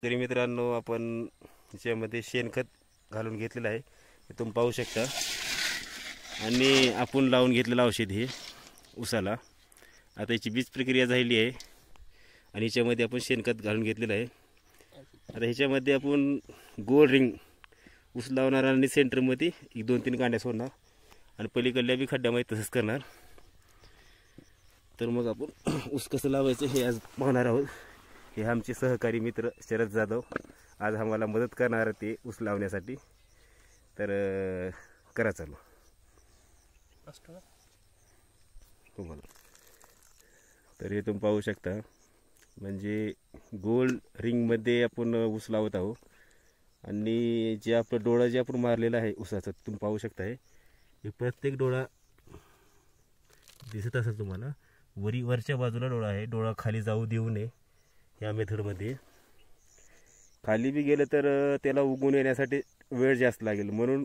तरी मित्रांनो, आपण याच्यामध्ये शेणखत घालून घेतलेलं आहे, हे तुम्ही पाहू शकता. आणि आपण लावून घेतलेलं औषध हे ऊसाला. आता याची बीज प्रक्रिया झालेली आहे आणि याच्यामध्ये आपण शेणखत घालून घेतलेलं आहे. आता ह्याच्यामध्ये आपण गोल रिंग ऊस लावणार आणि सेंटरमध्ये 1-2-3 कांड्या सोडणार आणि पलीकडल्या बी खड्ड्यामध्ये तसंच करणार. तर मग आपण ऊस कसं लावायचं हे आज पाहणार आहोत. हे आमचे सहकारी मित्र शरद जाधव आज आम्हाला मदत करणार ते ऊस लावण्यासाठी. तर करा चालू तुम्हाला. तर हे तुम्ही पाहू शकता, म्हणजे गोल रिंगमध्ये आपण ऊस लावत आहोत. आणि जे आपलं डोळा जे आपण मारलेला आहे ऊसाचं तुम्ही पाहू शकता, हे प्रत्येक डोळा दिसत असेल तुम्हाला. वरच्या बाजूला डोळा आहे, डोळा खाली जाऊ देऊ नये या मेथडमध्ये. खाली बी गेलं तर त्याला उगवून येण्यासाठी वेळ जास्त लागेल, म्हणून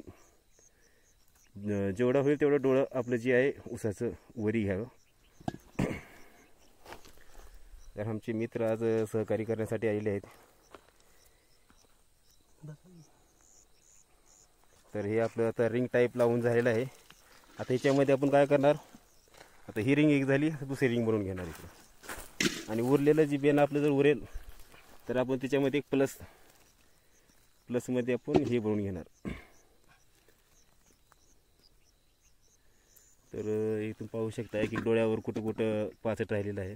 जेवढा होईल तेवढं डोळं आपलं जे आहे ऊसाचं वरी घ्यावं. तर आमचे मित्र आज सहकार्य करण्यासाठी आलेले आहेत. तर हे आपलं आता रिंग टाईप लावून झालेलं आहे. आता ह्याच्यामध्ये आपण काय करणार, आता ही रिंग एक झाली, दुसरी रिंग बनवून घेणार इकडं. आणि उरलेलं जी बेन आपलं जर उरेल तर आपण त्याच्यामध्ये एक प्लसमध्ये आपण हे बनवून घेणार. तर इथून पाहू शकता की डोळ्यावर कुठं कुठं पाचट राहिलेलं आहे.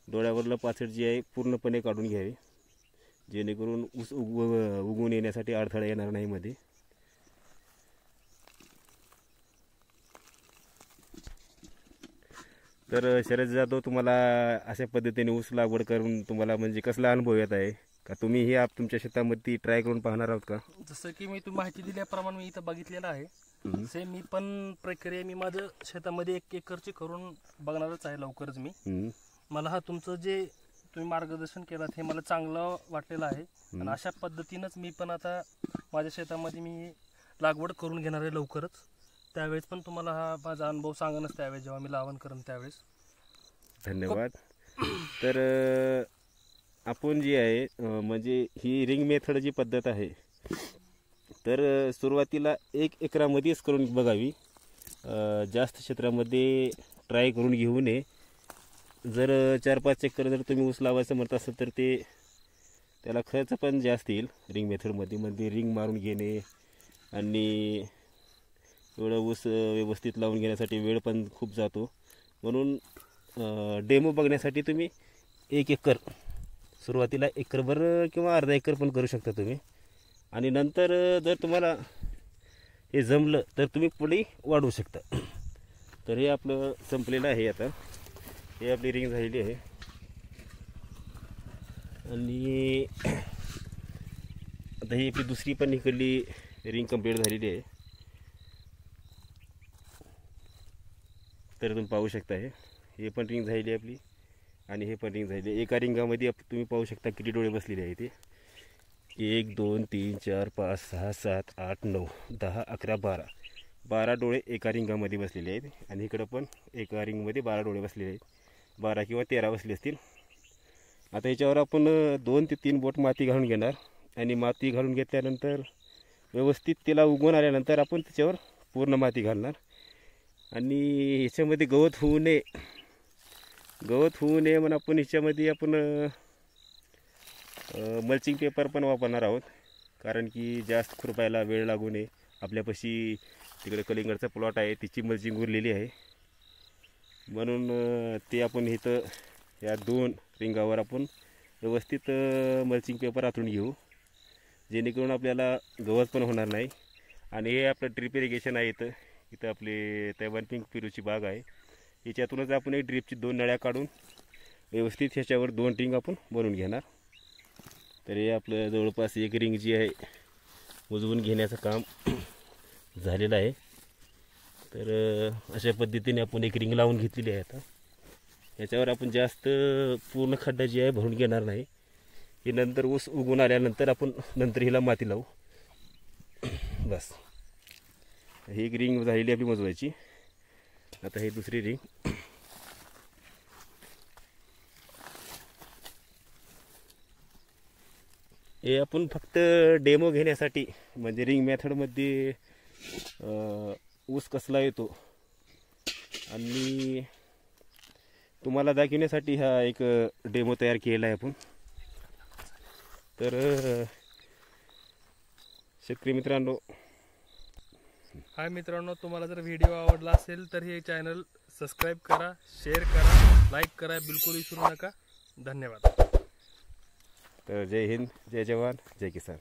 डोळ्यावरलं पाचट जे आहे पूर्णपणे काढून घ्यावे, जेणेकरून ऊस उगवून येण्यासाठी अडथळा येणार नाही मध्ये. तर शरद जाधव, तुम्हाला अशा पद्धतीने ऊस लागवड करून तुम्हाला म्हणजे कसला अनुभव येत आहे का? तुम्ही हे तुमच्या शेतामध्ये ट्राय करून पाहणार आहोत का? जसं की मी तुम्ही माहिती दिल्याप्रमाणे मी इथं बघितलेलं आहे. सेम मी पण प्रक्रिया मी माझ्या शेतामध्ये 1 एकरची करून बघणारच आहे लवकरच मी. मला हा तुमचं जे तुम्ही मार्गदर्शन केलं हे मला चांगलं वाटलेलं आहे. आणि अशा पद्धतीनंच मी पण आता माझ्या शेतामध्ये मी लागवड करून घेणार आहे लवकरच. त्यावेळेस पण तुम्हाला हा माझा अनुभव सांगणच त्यावेळेस जेव्हा मी लावण करेन त्यावेळेस. धन्यवाद. तर आपण जी आहे म्हणजे ही रिंग मेथड जी पद्धत आहे, तर सुरुवातीला 1 एकरामध्येच करून बघावी. जास्त क्षेत्रामध्ये ट्राय करून घेऊ नये. जर 4-5 एकर जर तुम्ही ऊस लावायचं म्हणत असाल तर त्याला खर्च पण जास्त येईल रिंग मेथडमध्ये. म्हणजे रिंग मारून घेणे आणि एवढं ऊस व्यवस्थित लावून घेण्यासाठी वेळ पण खूप जातो. म्हणून डेमो बघण्यासाठी तुम्ही 1 एकर सुरुवातीला एकरभर किंवा अर्धा एकर पण करू शकता तुम्ही. आणि नंतर जर तुम्हाला हे जमलं तर तुम्ही पुढे वाढवू शकता. तर हे आपलं संपलेलं आहे. आता हे आपली रिंग झालेली आहे आणि आता ही आपली दुसरी पण इकडली रिंग कंप्लीट झालेली आहे. तर तुम्ही पाहू शकता, हे पण रिंग झालेली आहे आपली आणि हे पण रिंग झालेली आहे. एका रिंगामध्ये तुम्ही पाहू शकता किती डोळे बसलेले आहेत. ते 1 2 3 4 5 6 7 8 9 10 11 12 डोळे एका रिंगामध्ये बसलेले आहेत. आणि इकडं पण एका रिंगमध्ये 12 डोळे बसलेले आहेत. 12 किंवा 13 बसले असतील. आता याच्यावर आपण 2 ते 3 बोट माती घालून घेणार आणि माती घालून घेतल्यानंतर व्यवस्थित त्याला उगवून आल्यानंतर आपण त्याच्यावर पूर्ण माती घालणार. आणि ह्याच्यामध्ये गवत होऊ नये म्हणून आपण ह्याच्यामध्ये आपण मल्चिंग पेपर पण वापरणार आहोत. कारण की जास्त खुरपायला वेळ लागू नये. आपल्यापाशी तिकडे कलिंगडचा प्लॉट आहे, तिची मल्चिंग उरलेली आहे. म्हणून ते आपण इथं या 2 रिंगावर आपण व्यवस्थित मल्चिंग पेपर आतून घेऊ, जेणेकरून आपल्याला गवत पण होणार नाही. आणि हे आपलं ड्रिप इरिगेशन आहे. इथं आपली तैवान पिंक पेरूची बाग आहे. याच्यातूनच आपण एक ड्रिपची 2 नळ्या काढून व्यवस्थित ह्याच्यावर 2 रिंग आपण बनवून घेणार. तर हे आपलं जवळपास 1 रिंग जी आहे उजवून घेण्याचं काम झालेलं आहे. तर अशा पद्धतीने आपण 1 रिंग लावून घेतलेली आहे. आता याच्यावर आपण जास्त पूर्ण खड्डा जी आहे भरून घेणार नाही. हे नंतर ऊस उगवून आल्यानंतर आपण नंतर हिला माती लावू. बस ही 1 रिंग झालेली आपली मोजवायची. आता ही दुसरी रिंग. हे आपण फक्त डेमो घेण्यासाठी, म्हणजे रिंग मेथडमध्ये ऊस कसला येतो आणि तुम्हाला दाखवण्यासाठी हा एक डेमो तयार केला आहे आपण. तर शेतकरी मित्रांनो, हाय मित्रांनो, तुम्हाला जर व्हिडिओ आवडला असेल तर हे चॅनल सबस्क्राईब करा, शेअर करा, लाईक करा, बिलकुल विसरू नका. धन्यवाद. तर जय हिंद, जय जवान, जय किसान.